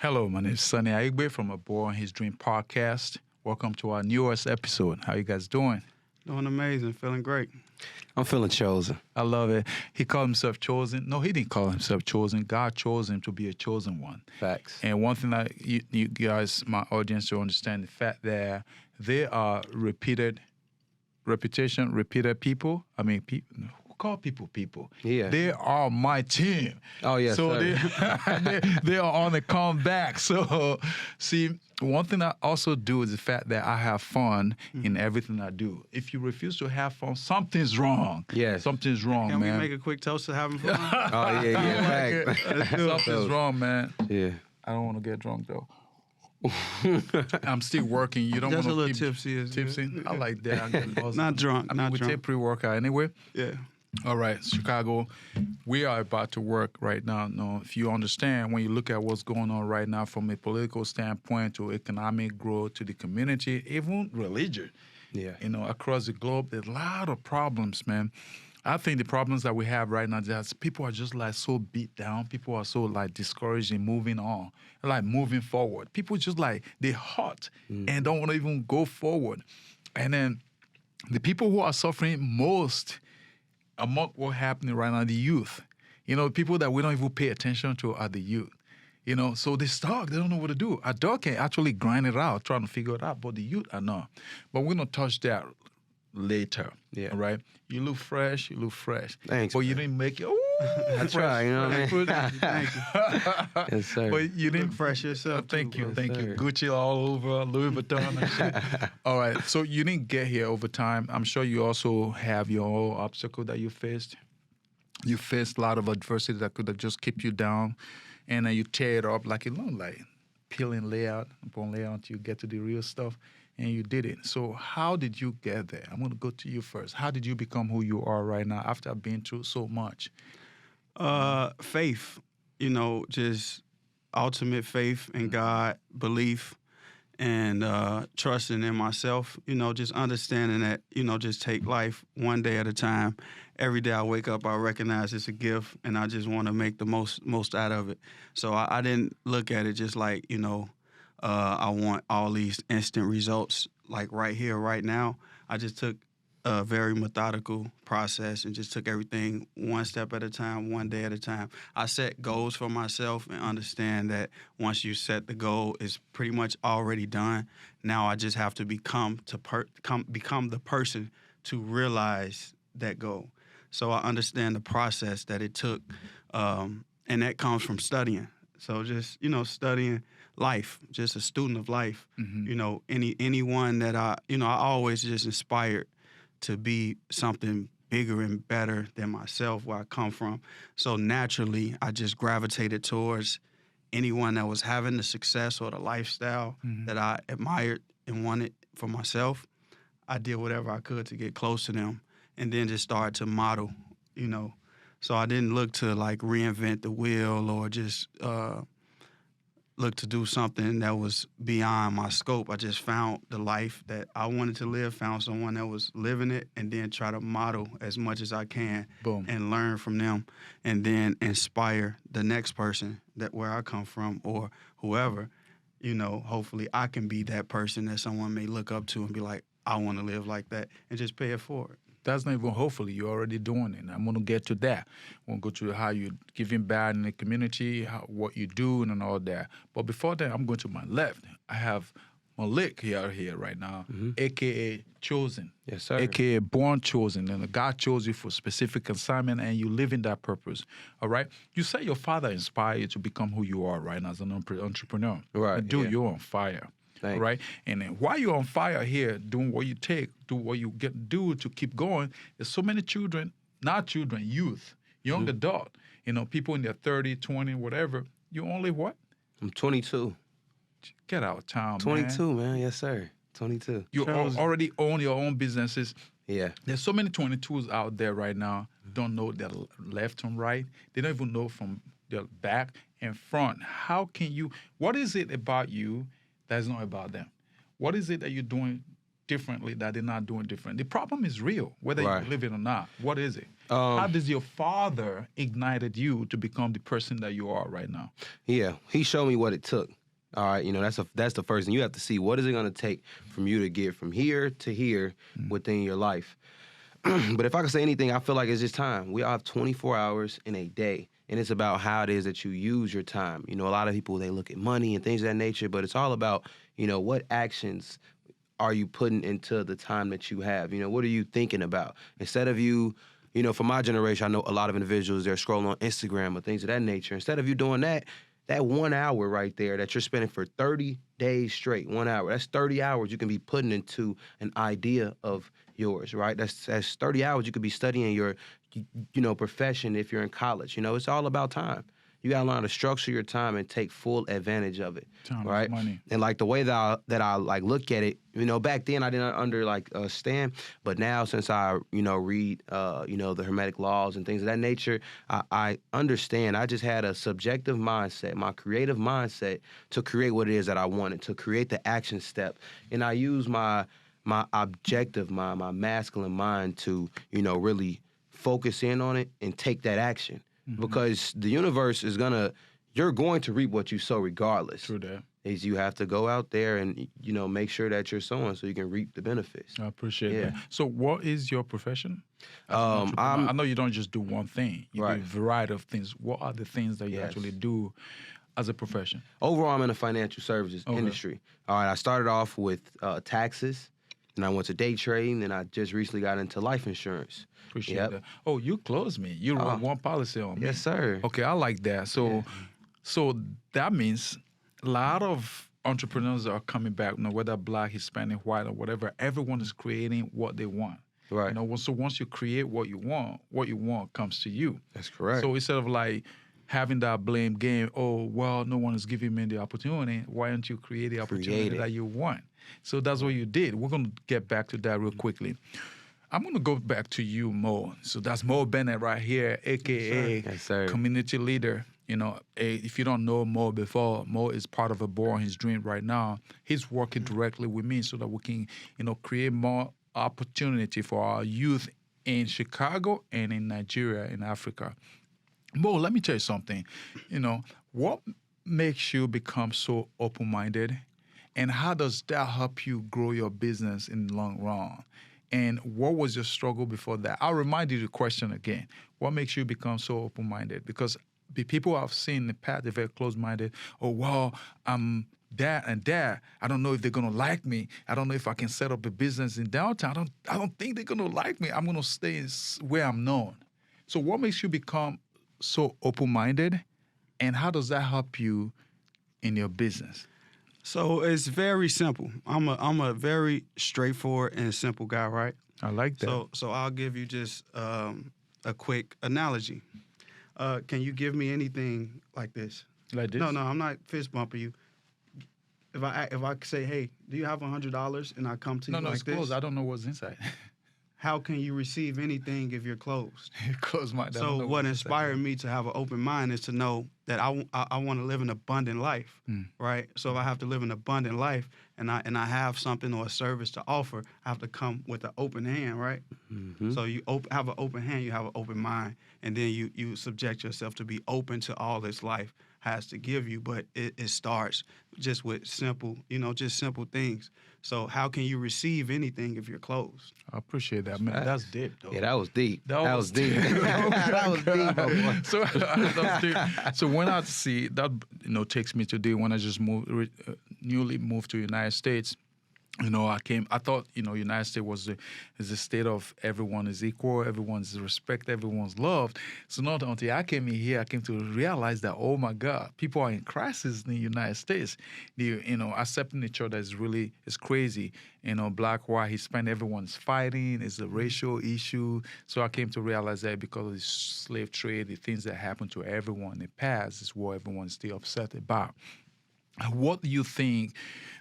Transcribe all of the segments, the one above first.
Hello, my name is Sonny Aigbe from A Boy and His Dream podcast. Welcome to our newest episode. How you guys doing? Doing amazing, feeling great. I'm feeling chosen. I love it. He called himself chosen. No, he didn't call himself chosen. God chose him to be a chosen one. Facts. And one thing that you guys, my audience, to understand the fact that they are repeated people. I mean, people. Call people. Yeah. They are my team. Oh, yes, so sir. they are on the comeback. So, see, one thing I also do is the fact that I have fun in everything I do. If you refuse to have fun, something's wrong. Yes. Something's wrong, Can man. we make a quick toast to having fun? Oh, yeah, fact. Something's wrong, man. Yeah. I don't want to get drunk, though. I'm still working. You don't want Just to a little keep tipsy. Is tipsy. good. I like that. I get lost. Not drunk. I mean, not we drunk. take pre-workout anyway. Yeah. All right, Chicago, we are about to work right now. No, if you understand, when you look at what's going on right now from a political standpoint to economic growth to the community, even religion, Yeah. across the globe, there's a lot of problems, man. I think the problems that we have right now is people are just like so beat down. People are so like discouraged in moving on, like moving forward. People just like, they're hot and don't want to even go forward. And then the people who are suffering most among what's happening right now, the youth. People that we don't even pay attention to are the youth. So they stuck. They don't know what to do. Adult can actually grind it out, trying to figure it out, but the youth are not. But we're going to touch that later. Yeah. All right? You look fresh. Thanks, But you man. didn't make it. I try, you know what I mean? Thank you. Yes, sir. But you You didn't look fresh yourself. Thank too, you, bro. thank you. sir. Gucci all over, Louis Vuitton and shit. All right, so you didn't get here over time. I'm sure you also have your own obstacle that you faced. You faced a lot of adversity that could have just kept you down, and then you tear it up like peeling layout upon layout until you get to the real stuff, and you did it. So how did you get there? I'm going to go to you first. How did you become who you are right now after being through so much? Faith, just ultimate faith in God, belief, and trusting in myself, just understanding that, just take life one day at a time. Every day I wake up, I recognize it's a gift, and I just want to make the most out of it. So I didn't look at it just like, I want all these instant results, like right here, right now. I just took a very methodical process and just took everything one step at a time, one day at a time. I set goals for myself and understand that once you set the goal, it's pretty much already done. Now I just have to become the person to realize that goal. So I understand the process that it took, and that comes from studying. So just, studying life, just a student of life. Mm-hmm. Anyone that I always just inspired to be something bigger and better than myself, where I come from. So naturally, I just gravitated towards anyone that was having the success or the lifestyle that I admired and wanted for myself. I did whatever I could to get close to them, and then just started to model, So I didn't look to like reinvent the wheel or just look to do something that was beyond my scope. I just found the life that I wanted to live, found someone that was living it, and then try to model as much as I can. Boom. And learn from them, and then inspire the next person that where I come from or whoever. Hopefully I can be that person that someone may look up to and be like, I want to live like that, and just pay it forward. That's not even hopefully. You're already doing it. I'm going to get to that. We'll go to how you're giving back in the community, what you do, and all that. But before that, I'm going to my left. I have Malik here right now, a.k.a. Chosen. Yes, sir. A.k.a. Born Chosen. And God chose you for a specific assignment, and you live in that purpose. All right? You say your father inspired you to become who you are right now as an entrepreneur. Right, Dude, yeah. you're on fire. Thanks. Right? And then while you're on fire here, doing what you do what you do to keep going, there's so many youth, young adult, people in their 30, 20, whatever. You only what? I'm 22. Get out of town, 22, man. man. Yes, sir. 22. You already own your own businesses. Yeah. There's so many 22s out there right now, don't know their left from right. They don't even know from their back and front. What is it about you that's not about them? What is it that you're doing differently that they're not doing different? The problem is real, whether Right. you believe it or not. What is it? How does your father ignited you to become the person that you are right now? Yeah, he showed me what it took. All right, that's the first thing. You have to see what is it going to take from you to get from here to here within your life. But if I could say anything, I feel like it's just time. We all have 24 hours in a day, and it's about how it is that you use your time. A lot of people, they look at money and things of that nature, but it's all about, what actions are you putting into the time that you have? What are you thinking about? Instead of you, for my generation, I know a lot of individuals, they're scrolling on Instagram or things of that nature. Instead of you doing that 1 hour right there that you're spending for 30 days straight, 1 hour, that's 30 hours you can be putting into an idea of yours, right? That's 30 hours you could be studying your, profession if you're in college. It's all about time. You gotta learn how to structure your time and take full advantage of it, Time right? is money. And like the way that I like look at it, back then I didn't understand, but now since I read the Hermetic laws and things of that nature, I understand. I just had a subjective mindset, my creative mindset to create what it is that I wanted, to create the action step, and I use my objective mind, my masculine mind to really focus in on it and take that action. Because the universe you're going to reap what you sow regardless. True that. Is you have to go out there and, make sure that you're sowing so you can reap the benefits. I appreciate Yeah. that. So what is your profession? As an entrepreneur? I know you don't just do one thing. You do a variety of things. What are the things that you actually do as a profession? Overall, I'm in the financial services industry. All right, I started off with taxes, and I went to day trading, and I just recently got into life insurance. Appreciate that. Oh, you closed me. You wrote one policy on me. Yes, sir. Okay, I like that. So that means a lot of entrepreneurs are coming back, whether Black, Hispanic, white, or whatever. Everyone is creating what they want. Right. So once you create what you want comes to you. That's correct. So instead of like having that blame game, oh, well, no one is giving me the opportunity, why don't you create the opportunity that you want? So that's what you did. We're going to get back to that real quickly. I'm going to go back to you, Mo. So that's Mo Bennet right here, a.k.a. Yes, sir. Community Leader. If you don't know Mo before, Mo is part of a Born His Dream right now. He's working directly with me so that we can, create more opportunity for our youth in Chicago and in Nigeria, in Africa. Mo, let me tell you something. What makes you become so open-minded, and how does that help you grow your business in the long run? And what was your struggle before that? I'll remind you the question again. What makes you become so open-minded? Because the people I've seen in the past, they're very close-minded. Oh, well, I'm that and that. I don't know if they're going to like me. I don't know if I can set up a business in downtown. I don't think they're going to like me. I'm going to stay where I'm known. So what makes you become so open-minded, and how does that help you in your business? So it's very simple. I'm a very straightforward and simple guy, right? I like that. So I'll give you just a quick analogy. Can you give me anything like this? Like this? No, I'm not fist bumping you. If I say, hey, do you have $100, and I come to you No, like it's this? closed. I don't know what's inside. How can you receive anything if you're closed? Closed mind. So what inspired me to have an open mind is to know that I want to live an abundant life, right? So if I have to live an abundant life and I have something or a service to offer, I have to come with an open hand, right? Mm-hmm. So you have an open hand, you have an open mind, and then you subject yourself to be open to all this life has to give you. But it starts just with simple things. So how can you receive anything if you're closed? I appreciate that, man. That's deep, though. Yeah, that was deep. That was deep. That was deep, my boy. So that's deep. So when I see that, takes me today when I just newly moved to the United States. I thought, United States is a state of everyone is equal, everyone's respect, everyone's loved. So not until I came in here, I came to realize that, oh my God, people are in crisis in the United States. Accepting each other is crazy. Black, white, Hispanic, everyone's fighting. It's a racial issue. So I came to realize that because of the slave trade, the things that happened to everyone in the past is what everyone's still upset about. What do you think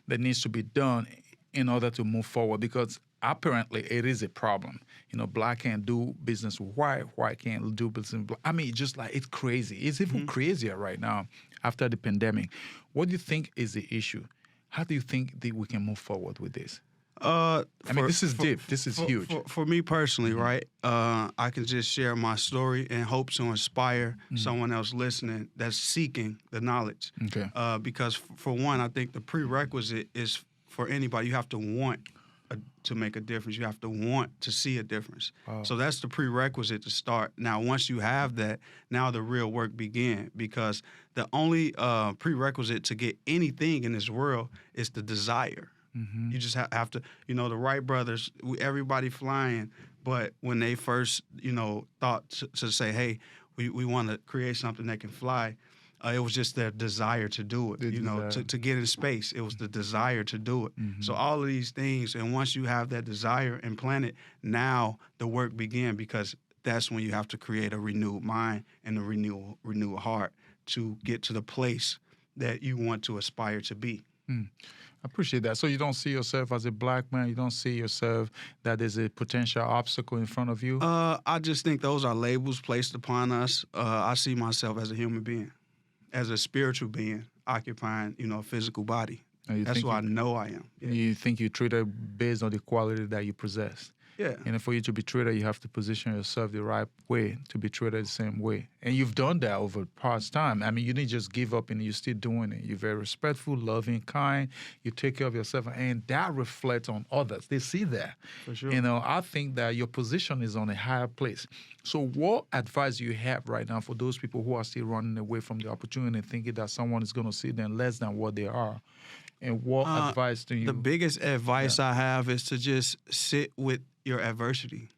that needs to be done in order to move forward? Because apparently it is a problem. Black can't do business with white can't do business with black. I mean, just like it's crazy. It's even crazier right now after the pandemic. What do you think is the issue? How do you think that we can move forward with this? I mean, this is deep. This is huge. For me personally, right? I can just share my story and hope to inspire someone else listening that's seeking the knowledge. Okay. Because for one, I think the prerequisite is for anybody. You have to want to make a difference. You have to want to see a difference. Wow. So that's the prerequisite to start. Now, once you have that, now the real work begins, because the only prerequisite to get anything in this world is the desire. Mm-hmm. You just have to, the Wright brothers, everybody flying, but when they first, thought to say, hey, we want to create something that can fly, it was just their desire to do it, to get in space. It was the desire to do it. Mm-hmm. So all of these things, and once you have that desire implanted, now the work begins, because that's when you have to create a renewed mind and a renewed heart to get to the place that you want to aspire to be. I appreciate that. So you don't see yourself as a black man? You don't see yourself that there's a potential obstacle in front of you? I just think those are labels placed upon us. I see myself as a human being, as a spiritual being occupying, a physical body. That's who I know I am. Yeah. You think you're treated based on the quality that you possess? Yeah. And for you to be treated, you have to position yourself the right way to be treated the same way. And you've done that over past time. I mean, you didn't just give up and you're still doing it. You're very respectful, loving, kind. You take care of yourself, and that reflects on others. They see that. For sure. I think that your position is on a higher place. So what advice do you have right now for those people who are still running away from the opportunity and thinking that someone is going to see them less than what they are? And what advice do you... The biggest advice I have is to just sit with your adversity.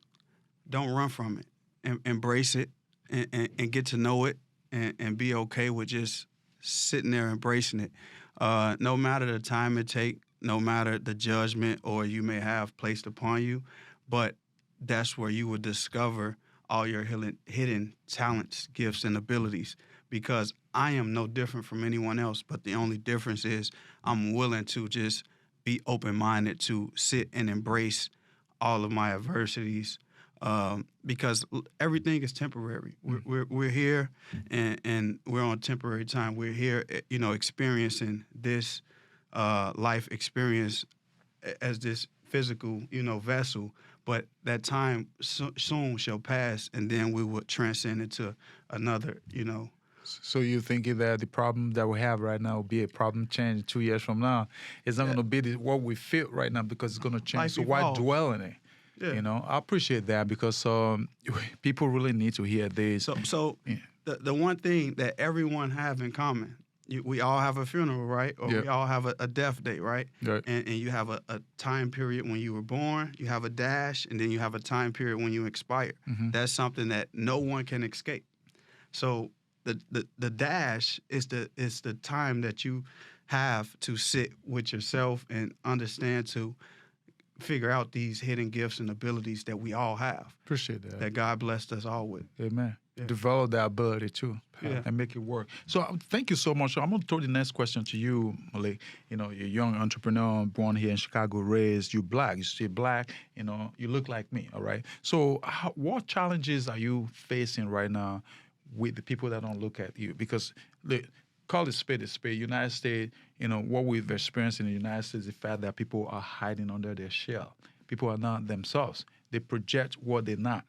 Don't run from it. Embrace it and get to know it and be okay with just sitting there embracing it. No matter the time it takes, no matter the judgment or you may have placed upon you, but that's where you will discover all your hidden talents, gifts, and abilities. Because I am no different from anyone else, but the only difference is I'm willing to just be open-minded to sit and embrace all of my adversities, because everything is temporary. We're here, and we're on temporary time. We're here, experiencing this life experience as this physical, vessel. But that time soon shall pass, and then we will transcend into another, So you're thinking that the problem that we have right now will be a problem change 2 years from now? It's not going to be what we feel right now, because it's going to change. So why dwell in it? Yeah. I appreciate that, because people really need to hear this. So the one thing that everyone have in common, we all have a funeral, right? Or we all have a death date, right? Right. And you have a time period when you were born, you have a dash, and then you have a time period when you expire. Mm-hmm. That's something that no one can escape. So the dash is the time that you have to sit with yourself and understand, to figure out these hidden gifts and abilities that we all have. Appreciate that. That God blessed us all with. Amen. Yeah. Develop that ability too, and make it work. So thank you so much. I'm going to throw the next question to you, Malik. You're a young entrepreneur, born here in Chicago, raised. You're black. You're still black. You look like me, all right? So what challenges are you facing right now with the people that don't look at you? Because look, call it spade a spade. United States, what we've experienced in the United States is the fact that people are hiding under their shell. People are not themselves. They project what they're not.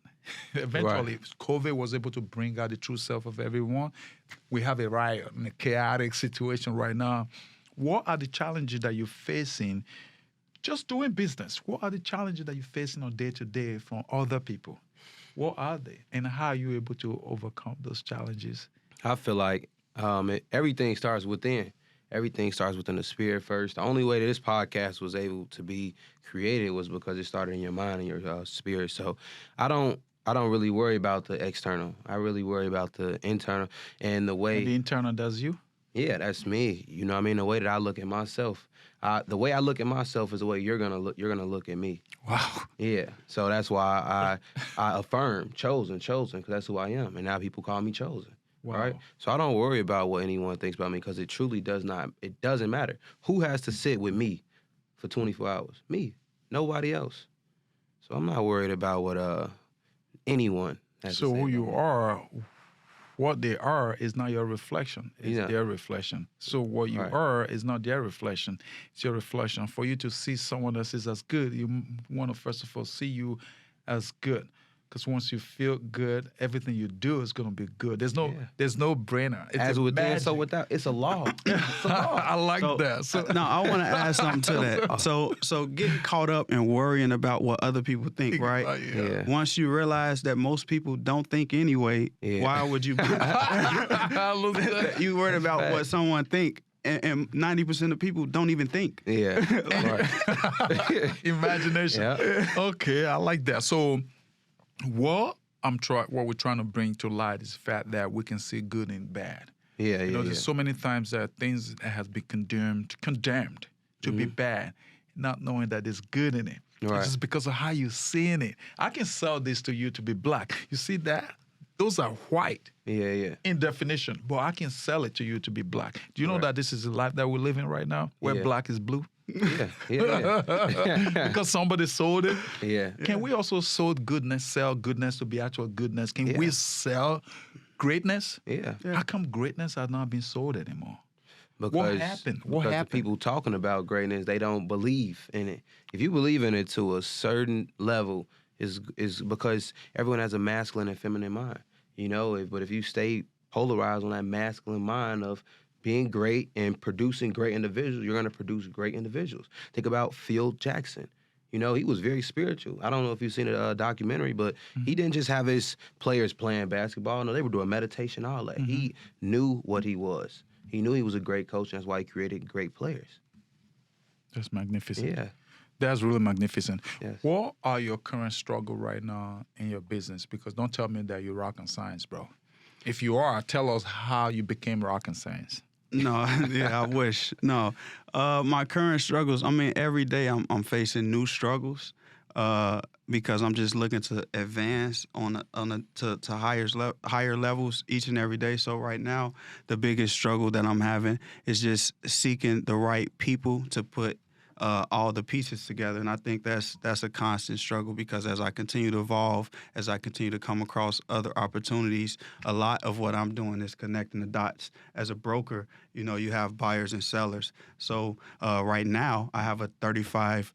Eventually, right. COVID was able to bring out the true self of everyone. We have a riot and a chaotic situation right now. What are the challenges that you're facing just doing business? What are the challenges that you're facing on day-to-day from other people? What are they? And how are you able to overcome those challenges? I feel like everything starts within. Everything starts within the spirit first. The only way that this podcast was able to be created was because it started in your mind and your spirit. So I don't really worry about the external. I really worry about the internal and the way. And the internal does you? Yeah, that's me. You know what I mean? The way that I look at myself. The way I look at myself is the way you're gonna look at me. Wow. Yeah. So that's why I affirm chosen, because that's who I am. And now people call me chosen. Wow. All right. So I don't worry about what anyone thinks about me, because it truly doesn't matter. Who has to sit with me for 24 hours? Me. Nobody else. So I'm not worried about what anyone has to say. So who you are, what they are is not your reflection. It's their reflection. So what you are is not their reflection. It's your reflection. For you to see someone else is as good, you want to first of all see you as good. Because once you feel good, everything you do is going to be good. There's no brainer. It's as within, so without. It's a law. It's a law. I like that. So, no, I want to add something to that. So getting caught up in worrying about what other people think, right? Yeah. Once you realize that most people don't think anyway, why would you? You worried about what someone think. And 90% of people don't even think. Yeah. Right. Imagination. Yeah. Okay, I like that. So what we're trying to bring to light is the fact that we can see good and bad. Yeah, you know, there's so many times that things that has been condemned to be bad, not knowing that there's good in it. Right. It's just because of how you're seeing it. I can sell this to you to be black. You see that? Those are white. Yeah. In definition, but I can sell it to you to be black. Do you know that this is the life that we're living right now, where black is blue? Yeah. Because somebody sold it. Yeah. Can we also sell goodness to be actual goodness? Can we sell greatness? Yeah. How come greatness has not been sold anymore? Because, what happened? What because happened? the people talking about greatness, they don't believe in it. If you believe in it to a certain level, is because everyone has a masculine and feminine mind. You know, but if you stay polarized on that masculine mind of being great and producing great individuals, you're going to produce great individuals. Think about Phil Jackson. You know, he was very spiritual. I don't know if you've seen a documentary, but he didn't just have his players playing basketball. No, they were doing meditation, all that. He knew what he was. He knew he was a great coach, and that's why he created great players. That's magnificent. Yeah. That's really magnificent. Yes. What are your current struggle right now in your business? Because don't tell me that you're rocket science, bro. If you are, tell us how you became rocket science. No, I wish. No, my current struggles. I mean, every day I'm facing new struggles because I'm just looking to advance to higher levels each and every day. So right now, the biggest struggle that I'm having is just seeking the right people to put all the pieces together. And I think that's a constant struggle because as I continue to evolve, as I continue to come across other opportunities, a lot of what I'm doing is connecting the dots. As a broker, you know, you have buyers and sellers. So right now I have a 35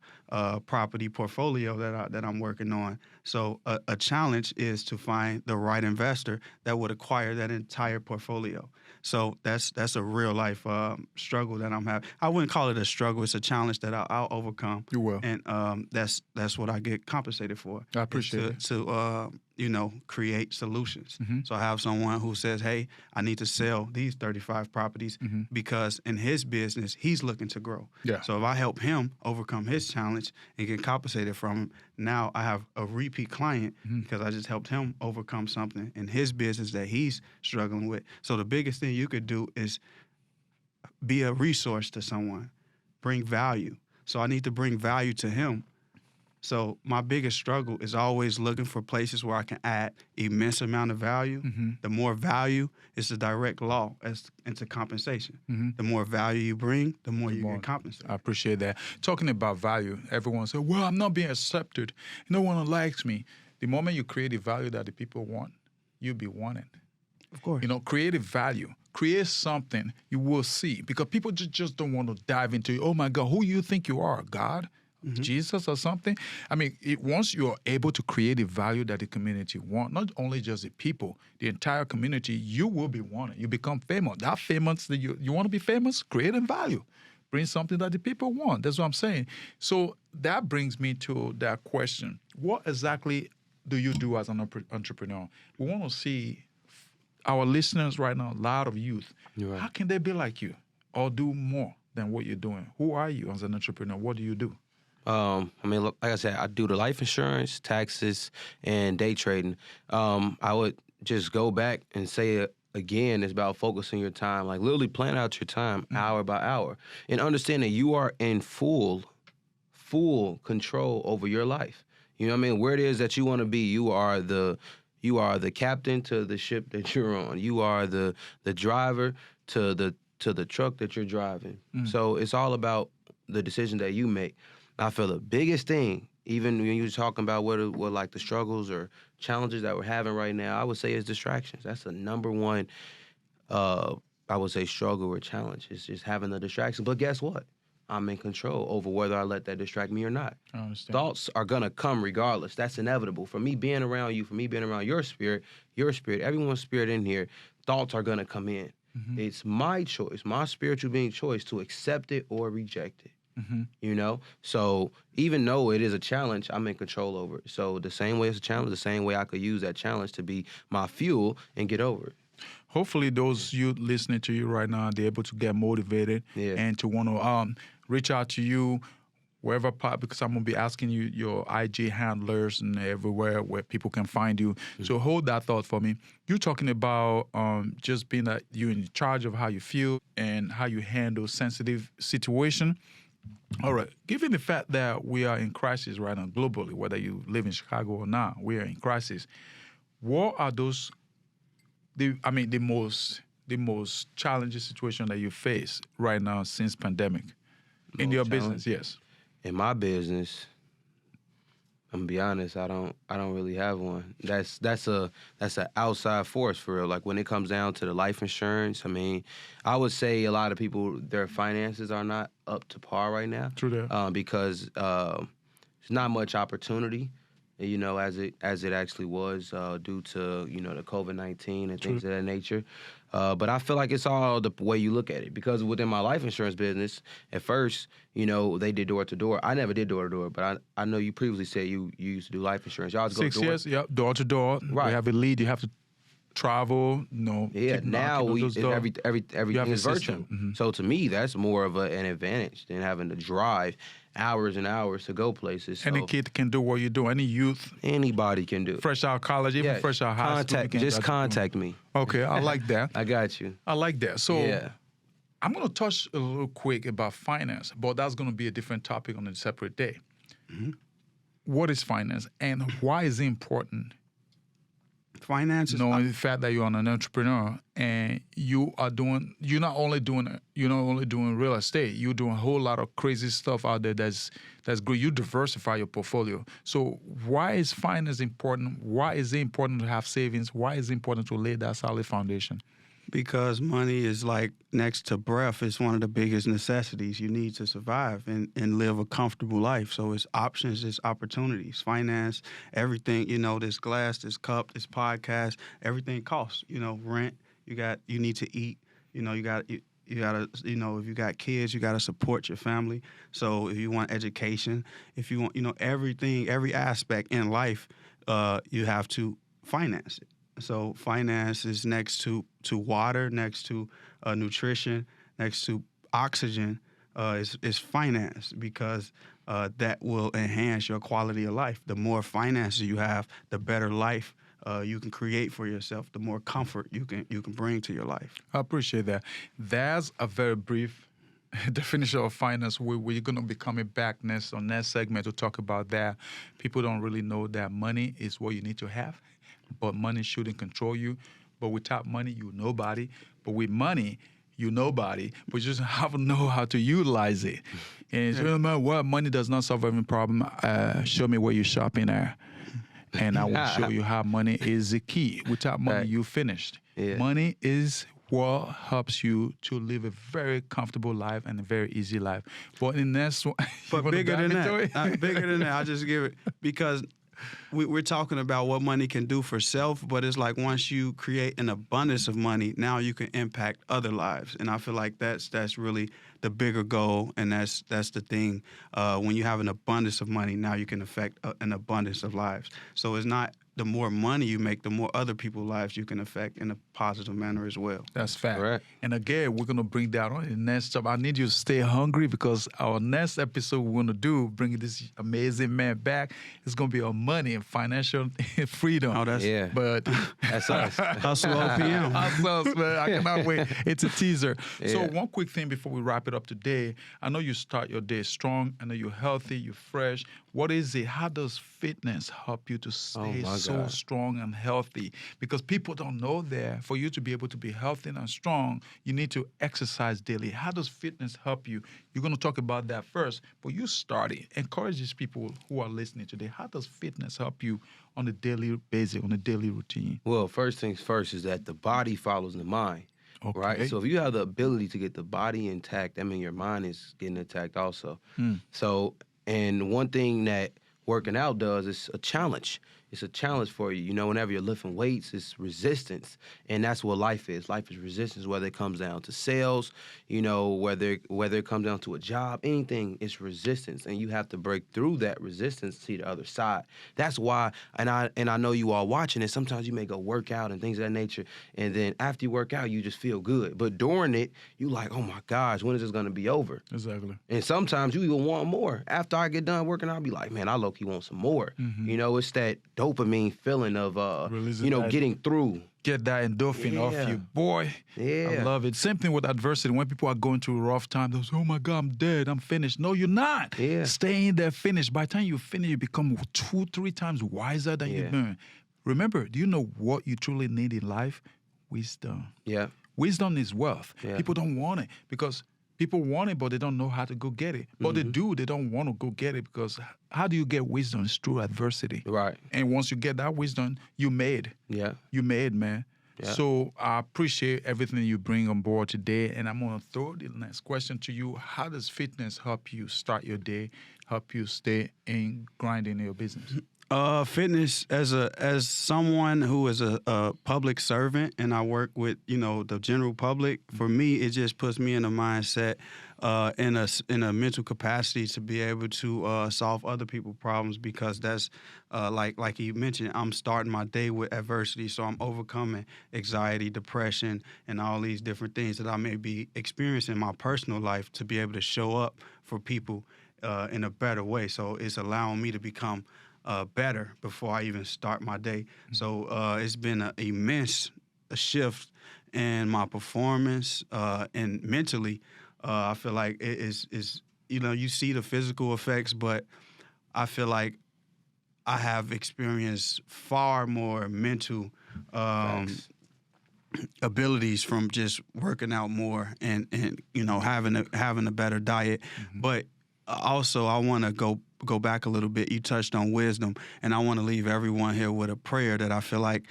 property portfolio that I'm working on. So a challenge is to find the right investor that would acquire that entire portfolio. So that's a real life struggle that I'm having. I wouldn't call it a struggle. It's a challenge that I'll overcome. You will. And that's what I get compensated for. I appreciate it. To create solutions. So I have someone who says, hey, I need to sell these 35 properties because in his business, he's looking to grow. Yeah. So if I help him overcome his challenge and get compensated from him, now I have a repeat client because I just helped him overcome something in his business that he's struggling with. So the biggest thing you could do is be a resource to someone, bring value. So I need to bring value to him. So my biggest struggle is always looking for places where I can add immense amount of value. The more value is the direct law into compensation. The more value you bring, the more you get compensated. I appreciate that. Talking about value, everyone says, well, I'm not being accepted. No one likes me. The moment you create the value that the people want, you'll be wanted. Of course. You know, creative value. Create something you will see. Because people just don't want to dive into, oh my God, who you think you are? God? Jesus or something? I mean, once you're able to create a value that the community wants, not only just the people, the entire community, you will be wanted. You become famous. That famous, you want to be famous? Create a value. Bring something that the people want. That's what I'm saying. So that brings me to that question. What exactly do you do as an entrepreneur? We want to see our listeners right now, a lot of youth. Right. How can they be like you or do more than what you're doing? Who are you as an entrepreneur? What do you do? I mean, like I said, I do the life insurance, taxes, and day trading. I would just go back and say it again, it's about focusing your time, like literally plan out your time hour by hour and understand that you are in full control over your life. You know what I mean? Where it is that you want to be, you are the captain to the ship that you're on. You are the driver to the truck that you're driving. So it's all about the decision that you make. I feel the biggest thing Even when you're talking about what like the struggles or challenges that we're having right now, I would say it's distractions. That's the number one, I would say, struggle or challenge. It's just having the distraction. But guess what? I'm in control over whether I let that distract me or not. I understand. Thoughts are gonna come regardless. That's inevitable. For me being around you, for me being around your spirit, everyone's spirit in here, thoughts are gonna come in. It's my choice, my spiritual being choice to accept it or reject it. You know? So even though it is a challenge, I'm in control over it. So the same way it's a challenge, the same way I could use that challenge to be my fuel and get over it. Hopefully, those you listening to you right now, they're able to get motivated and to want to reach out to you wherever because I'm gonna be asking you your IG handlers and everywhere where people can find you. So hold that thought for me. You're talking about just being that you're in charge of how you feel and how you handle sensitive situation. All right. Given the fact that we are in crisis right now globally, whether you live in Chicago or not, we are in crisis. What are those? The most challenging situation that you face right now since pandemic in your business? Yes. In my business, I'm gonna be honest, I don't really have one. That's an outside force for real. Like when it comes down to the life insurance, I mean, I would say a lot of people, their finances are not up to par right now. True that. Because there's not much opportunity, you know, as it actually was due to, you know, the COVID-19 and things of that nature. But I feel like it's all the way you look at it. Because within my life insurance business, at first, you know, they did door to door. I never did door to door, but I know you previously said you used to do life insurance. Y'all just go 6 door. years, yep, door to door. Right. We have a lead. You have to travel. Yeah. Now everything is virtual. So to me, that's more of an advantage than having to drive hours and hours to go places. So Any kid can do what you do. Any youth, anybody can do it. fresh out of college, even fresh out of high school. Contact me. Okay, I like that. I got you. I like that. So Yeah. I'm going to touch a little quick about finance, but that's going to be a different topic on a separate day. What is finance and why is it important? Finance is Knowing the fact that you're an entrepreneur and you're not only doing real estate, you're doing a whole lot of crazy stuff out there that's good. You diversify your portfolio. So why is finance important? Why is it important to have savings? Why is it important to lay that solid foundation? because money is like next to breath. It's one of the biggest necessities you need to survive and live a comfortable life. So it's options, it's opportunities, finance, everything, this glass, this cup, this podcast, everything costs, rent, you need to eat, you gotta, if you got kids, you gotta support your family. So if you want education, if you want, everything, every aspect in life, you have to finance it. So finance is next to water, next to nutrition, next to oxygen, is finance, because that will enhance your quality of life. The more finances you have, the better life you can create for yourself, the more comfort you can bring to your life. I appreciate that. That's a very brief definition of finance. We're going to be coming back on next segment to talk about that. People don't really know that money is what you need to have, but money shouldn't control you. But without money, you're nobody. But with money, you're nobody. But you just have to know how to utilize it. And so no matter what, money does not solve every problem. Show me where you're shopping at, and I will show you how money is the key. Without money, you're finished. Yeah. Money is what helps you to live a very comfortable life and a very easy life. But in the next one, but bigger than that, I'll just give it, because we're talking about what money can do for self, but it's like once you create an abundance of money, now you can impact other lives. And I feel like that's really the bigger goal, and that's the thing. When you have an abundance of money, now you can affect an abundance of lives. So it's not the more money you make, the more other people's lives you can affect in a positive manner as well. That's fact. Right. And again, we're going to bring that on in the next time. I need you to stay hungry, because our next episode we're going to do, bringing this amazing man back, it's going to be on money and financial freedom. Oh, that's, yeah. But that's us. Hustle OPM. That's us, man. I cannot wait. It's a teaser. Yeah. So one quick thing before we wrap it up today. I know you start your day strong. I know you're healthy, you're fresh. What is it? How does fitness help you to stay so God. strong and healthy, because people don't know that for you to be able to be healthy and strong, you need to exercise daily. How does fitness help you? You're going to talk about that first, but you start it. Encourage these people who are listening today. How does fitness help you on a daily basis, on a daily routine? Well, first things first is that the body follows the mind. Okay. Right? So if you have the ability to get the body intact, I mean, your mind is getting intact also. So, and one thing that working out does is a challenge. It's a challenge for you. You know, whenever you're lifting weights, it's resistance. And that's what life is. Life is resistance, whether it comes down to sales, you know, whether it comes down to a job, anything, it's resistance. And you have to break through that resistance to see the other side. That's why, and I know you all watching it, sometimes you may go work out and things of that nature, and then after you work out, you just feel good. But during it, you like, oh my gosh, when is this going to be over? Exactly. And sometimes you even want more. After I get done working, I'll be like, man, I low-key want some more. You know, it's that dopamine feeling of, Releasing you know, that- getting through. Get that endorphin off Yeah. you. Boy, I Yeah. love it. Same thing with adversity. When people are going through a rough time, they'll say, oh my God, I'm dead, I'm finished. No, you're not. Yeah. Stay in there, finished. By the time you finish, you become 2-3 times wiser than you've Yeah. been. Remember, do you know what you truly need in life? Wisdom. Yeah. Wisdom is wealth. Yeah. People don't want it because people want it, but they don't know how to go get it. But they do, they don't want to go get it, because how do you get wisdom? It's through adversity. Right. And once you get that wisdom, you made. Yeah. You made, man. Yeah. So I appreciate everything you bring on board today. And I'm going to throw the next question to you. How does fitness help you start your day, help you stay in grinding your business? Fitness, as someone who is a public servant, and I work with, you know, the general public, for me it just puts me in a mindset, in a mental capacity to be able to solve other people's problems, because that's like you mentioned, I'm starting my day with adversity, so I'm overcoming anxiety, depression, and all these different things that I may be experiencing in my personal life to be able to show up for people in a better way. So it's allowing me to become better before I even start my day. So it's been an immense shift in my performance and mentally. I feel like it is, you know, you see the physical effects, but I feel like I have experienced far more mental abilities from just working out more and you know, having a better diet. But also I want to go back a little bit. You touched on wisdom, and I want to leave everyone here with a prayer that I feel like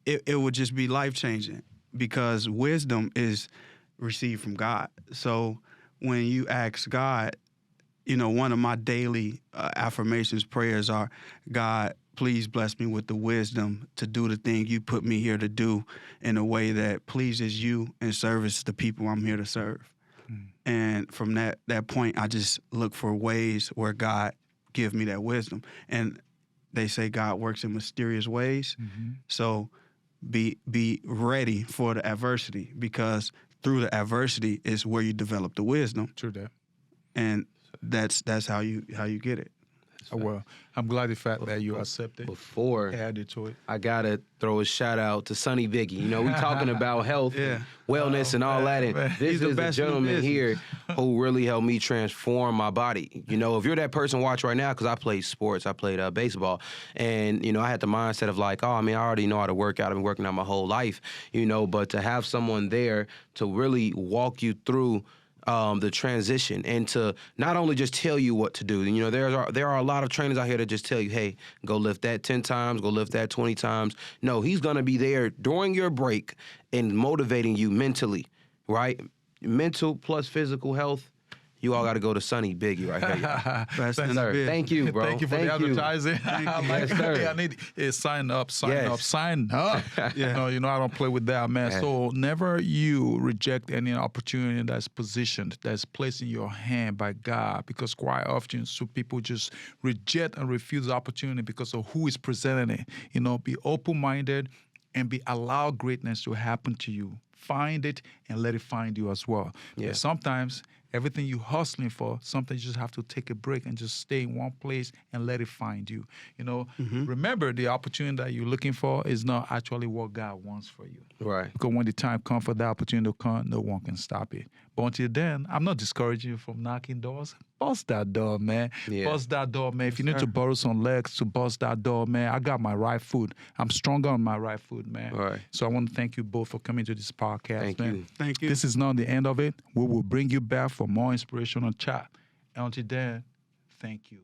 it would just be life-changing, because wisdom is received from God. So when you ask God, you know, one of my daily affirmations, prayers are, God, please bless me with the wisdom to do the thing you put me here to do in a way that pleases you and serves the people I'm here to serve. And from that point, I just look for ways where God give me that wisdom. And they say God works in mysterious ways. So be ready for the adversity, because through the adversity is where you develop the wisdom. True that. And that's how you get it. Oh, well, I'm glad the fact that you accepted, Before added to it. I gotta throw a shout out to Sonny Biggie. You know, we talking about health, Yeah. wellness, and all that. And man. this He's the is the best in the gentleman business. here who really helped me transform my body. You know, if you're that person watch right now, because I played sports, I played baseball, and you know, I had the mindset of like, oh, I mean, I already know how to work out. I've been working out my whole life, you know. But to have someone there to really walk you through the transition, and to not only just tell you what to do. You know, there are a lot of trainers out here that just tell you, hey, go lift that 10 times, go lift that 20 times. No, he's going to be there during your break and motivating you mentally, right? Mental plus physical health. You all got to go to Sonny Biggie right here. y'all. Best in the Sir, business. thank you, bro. Thank you for the advertising. I like Yes, sir. it. I need sign up. Yes. Yeah. No, you know, I don't play with that, man. Yeah. So never you reject any opportunity that's positioned, that's placed in your hand by God, because quite often so people just reject and refuse the opportunity because of who is presenting it. You know, be open-minded and allow greatness to happen to you. Find it and let it find you as well. Yeah. But sometimes everything you're hustling for, sometimes you just have to take a break and just stay in one place and let it find you. You know, remember the opportunity that you're looking for is not actually what God wants for you. Right. Because when the time comes for that opportunity to come, no one can stop it. But until then, I'm not discouraging you from knocking doors. bust that door, man. Yeah. Bust that door, man. If you need sir. to borrow some legs to bust that door, man, I got my right foot. I'm stronger on my right foot, man. All right. So I want to thank you both for coming to this podcast, Thank man. you. Thank you. This is not the end of it. We will bring you back for more inspirational chat. Until then, thank you.